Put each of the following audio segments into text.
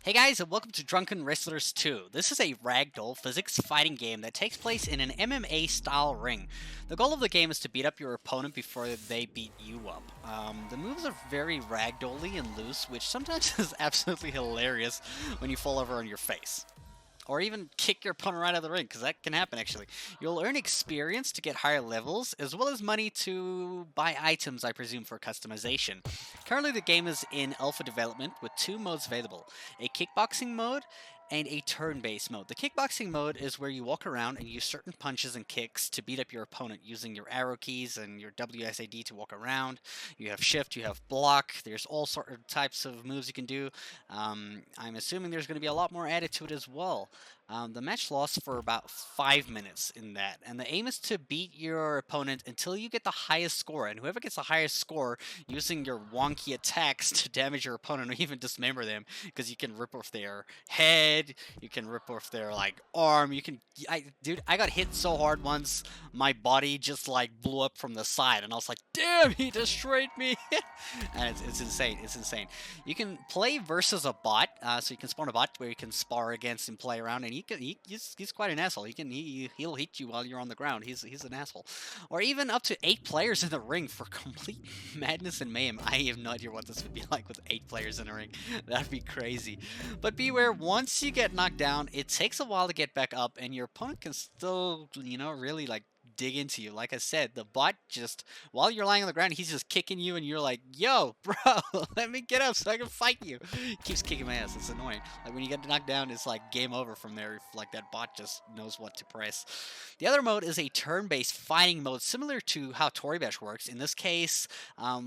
Hey guys, and welcome to Drunken Wrestlers 2. This is a ragdoll physics fighting game that takes place in an MMA style ring. The goal of the game is to beat up your opponent before they beat you up. The moves are very ragdolly and loose, which sometimes is absolutely hilarious when you fall over on your face. Or even kick your opponent right out of the ring, because that can happen actually. You'll earn experience to get higher levels, as well as money to buy items, I presume, for customization. Currently, the game is in alpha development with two modes available, a kickboxing mode and a turn-based mode. The kickboxing mode is where you walk around and use certain punches and kicks to beat up your opponent using your arrow keys and your WSAD to walk around. You have shift, you have block, there's all sort of types of moves you can do. I'm assuming there's going to be a lot more added to it as well. The match lasts for about 5 minutes in that, and the aim is to beat your opponent until you get the highest score, and whoever gets the highest score using your wonky attacks to damage your opponent or even dismember them, because you can rip off their head, you can rip off their like arm, dude, I got hit so hard once, my body just like blew up from the side, and I was like, damn, he destroyed me. And it's insane, it's insane. You can play versus a bot, so you can spawn a bot where you can spar against and play around, and he's quite an asshole. He'll hit you while you're on the ground. He's an asshole. Or even up to 8 players in the ring for complete madness and mayhem. I have no idea what this would be like with 8 players in a ring. That'd be crazy. But beware, once you get knocked down, it takes a while to get back up, and your opponent can still, really like dig into you. Like I said, the bot just, while you're lying on the ground, he's just kicking you, and you're like, yo, bro, let me get up so I can fight you. He keeps kicking my ass. It's annoying. Like when you get knocked down, it's like game over from there if like that bot just knows what to press. The other mode is a turn-based fighting mode, similar to how Tory Bash works. In this case,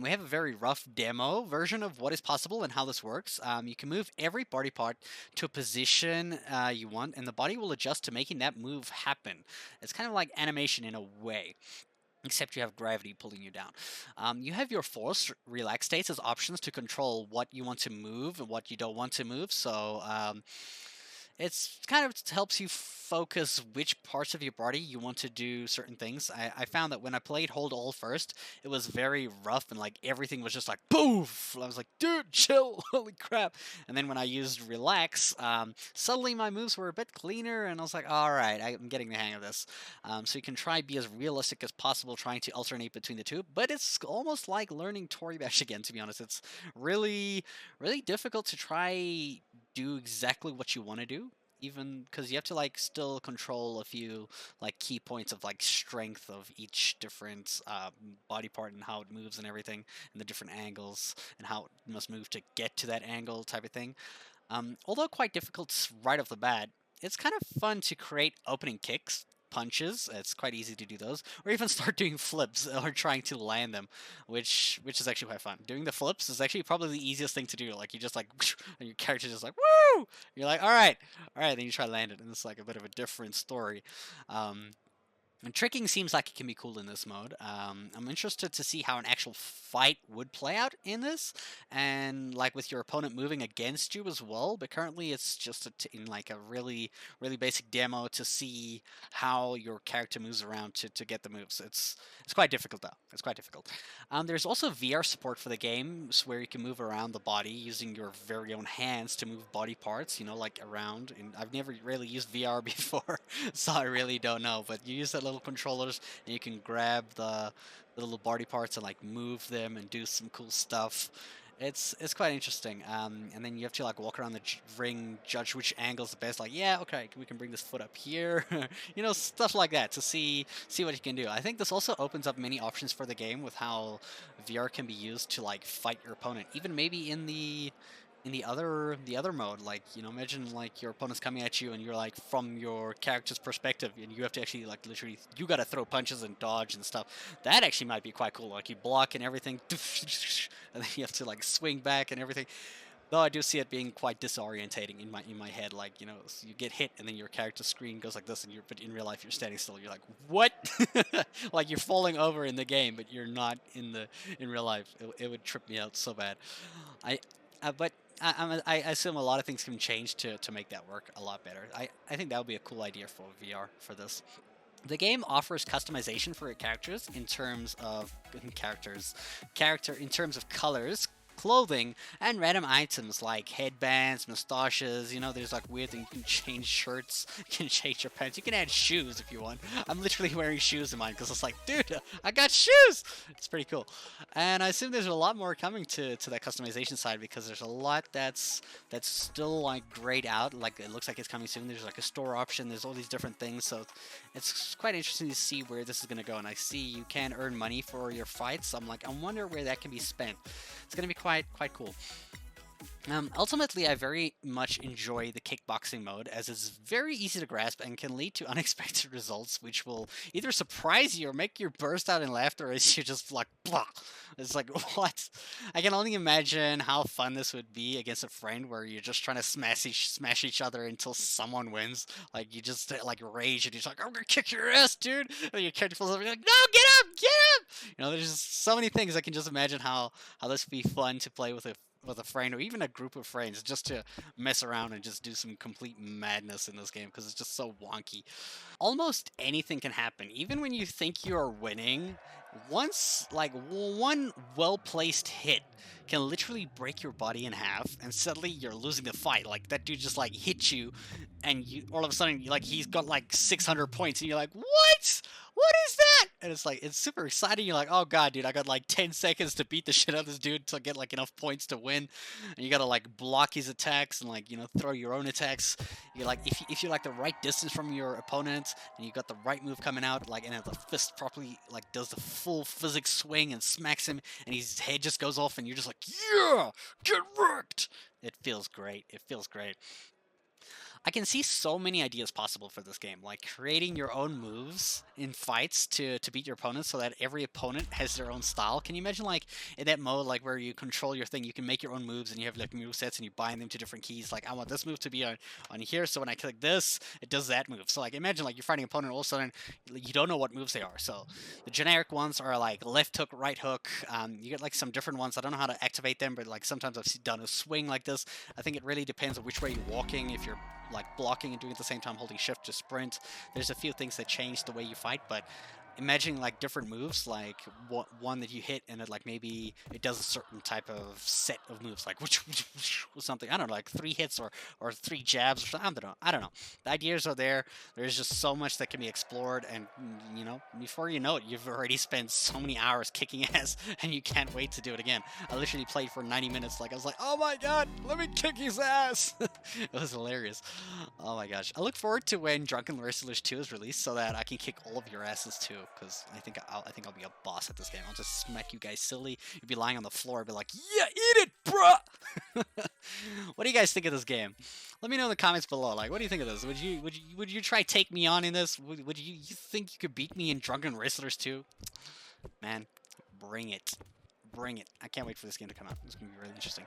we have a very rough demo version of what is possible and how this works. You can move every body part to a position you want, and the body will adjust to making that move happen. It's kind of like animation in a way, except you have gravity pulling you down. You have your force, relax states as options to control what you want to move and what you don't want to move. So it's kind of helps you focus which parts of your body you want to do certain things. I found that when I played Hold All first, it was very rough and like everything was just like poof. I was like, dude, chill, holy crap. And then when I used Relax, suddenly my moves were a bit cleaner, and I was like, all right, I'm getting the hang of this. So you can try be as realistic as possible, trying to alternate between the two. But it's almost like learning Tory Bash again, to be honest. It's really, really difficult to try do exactly what you want to do, even because you have to like still control a few like key points of like strength of each different body part and how it moves and everything, and the different angles and how it must move to get to that angle type of thing. Although quite difficult right off the bat, it's kind of fun to create opening kicks, punches. It's quite easy to do those, or even start doing flips or trying to land them, which is actually quite fun. Doing the flips is actually probably the easiest thing to do. Like you just like, and your character just like woo. You're like, all right, then you try to land it, and it's like a bit of a different story. And tricking seems like it can be cool in this mode. I'm interested to see how an actual fight would play out in this, and like with your opponent moving against you as well. But currently, it's just in like a really, really basic demo to see how your character moves around to get the moves. It's quite difficult though. It's quite difficult. There's also VR support for the game, where you can move around the body using your very own hands to move body parts. Like around. And I've never really used VR before, so I really don't know. But you use that little controllers, and you can grab the little body parts and like move them and do some cool stuff. It's quite interesting. And then you have to like walk around the ring, judge which angle's the best. Like, yeah, okay, we can bring this foot up here, stuff like that to see what you can do. I think this also opens up many options for the game with how VR can be used to like fight your opponent, even maybe in the other mode. Like, imagine like your opponent's coming at you, and you're like from your character's perspective, and you have to actually like literally you gotta throw punches and dodge and stuff. That actually might be quite cool. Like you block and everything, and then you have to like swing back and everything. Though I do see it being quite disorientating in my head. Like, so you get hit, and then your character screen goes like this, and but in real life you're standing still. You're like, what? Like you're falling over in the game, but you're not in real life. It would trip me out so bad. But I assume a lot of things can change to make that work a lot better. I think that would be a cool idea for VR for this. The game offers customization for your characters in terms of colors, clothing and random items like headbands, mustaches. You know, there's like weird things. You can change shirts, you can change your pants, you can add shoes if you want. I'm literally wearing shoes in mine because it's like, dude, I got shoes. It's pretty cool. And I assume there's a lot more coming to that customization side because there's a lot that's still like grayed out. Like it looks like it's coming soon. There's like a store option. There's all these different things. So it's quite interesting to see where this is gonna go. And I see you can earn money for your fights. I'm like, I wonder where that can be spent. It's gonna be quite cool. Ultimately, I very much enjoy the kickboxing mode as it's very easy to grasp and can lead to unexpected results, which will either surprise you or make you burst out in laughter as you're just like, blah. It's like, what? I can only imagine how fun this would be against a friend where you're just trying to smash each other until someone wins. Like, you just, like, rage and you're just like, I'm gonna kick your ass, dude! And your character pulls up and you're like, no, get up! Get up! You know, there's just so many things I can just imagine how this would be fun to play with a friend or even a group of friends just to mess around and just do some complete madness in this game because it's just so wonky. Almost anything can happen. Even when you think you are winning, once like one well-placed hit can literally break your body in half and suddenly you're losing the fight. Like that dude just like hit you and you all of a sudden like he's got like 600 points and you're like, what? What is that? And it's like, it's super exciting. You're like, oh god, dude, I got like 10 seconds to beat the shit out of this dude to get like enough points to win. And you gotta like block his attacks and like, you know, throw your own attacks. You're like, if you're like the right distance from your opponent and you got the right move coming out, like, and if the fist properly like does the full physics swing and smacks him and his head just goes off and you're just like, yeah, get wrecked. It feels great. It feels great. I can see so many ideas possible for this game, like creating your own moves in fights to beat your opponents so that every opponent has their own style. Can you imagine like in that mode like where you control your thing, you can make your own moves and you have like move sets and you bind them to different keys. Like I want this move to be on here, so when I click this, it does that move. So like imagine like you're fighting an opponent, all of a sudden you don't know what moves they are. So the generic ones are like left hook, right hook. You get like some different ones. I don't know how to activate them, but like sometimes I've done a swing like this. I think it really depends on which way you're walking. If you're like blocking and doing at the same time holding shift to sprint, there's a few things that change the way you fight, but imagining like different moves, like one that you hit and it like maybe it does a certain type of set of moves, like or something. I don't know, like 3 hits or 3 jabs or something. I don't know. The ideas are there. There's just so much that can be explored, and you know, before you know it, you've already spent so many hours kicking ass, and you can't wait to do it again. I literally played for 90 minutes. Like I was like, oh my god, let me kick his ass. It was hilarious. Oh my gosh. I look forward to when Drunken Wrestlers 2 is released so that I can kick all of your asses too. Because I think I'll be a boss at this game. I'll just smack you guys silly. You'll be lying on the floor and be like, yeah, eat it, bruh! What do you guys think of this game? Let me know in the comments below. Like, what do you think of this? Would you try take me on in this? Would you think you could beat me in Drunken Wrestlers 2? Man, bring it. Bring it. I can't wait for this game to come out. It's going to be really interesting.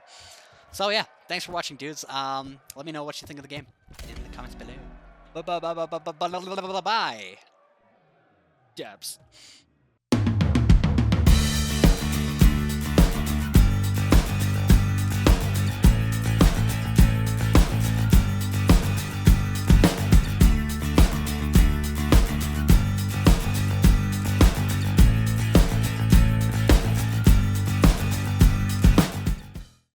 So yeah, thanks for watching, dudes. Let me know what you think of the game in the comments below. Bye. Dabs.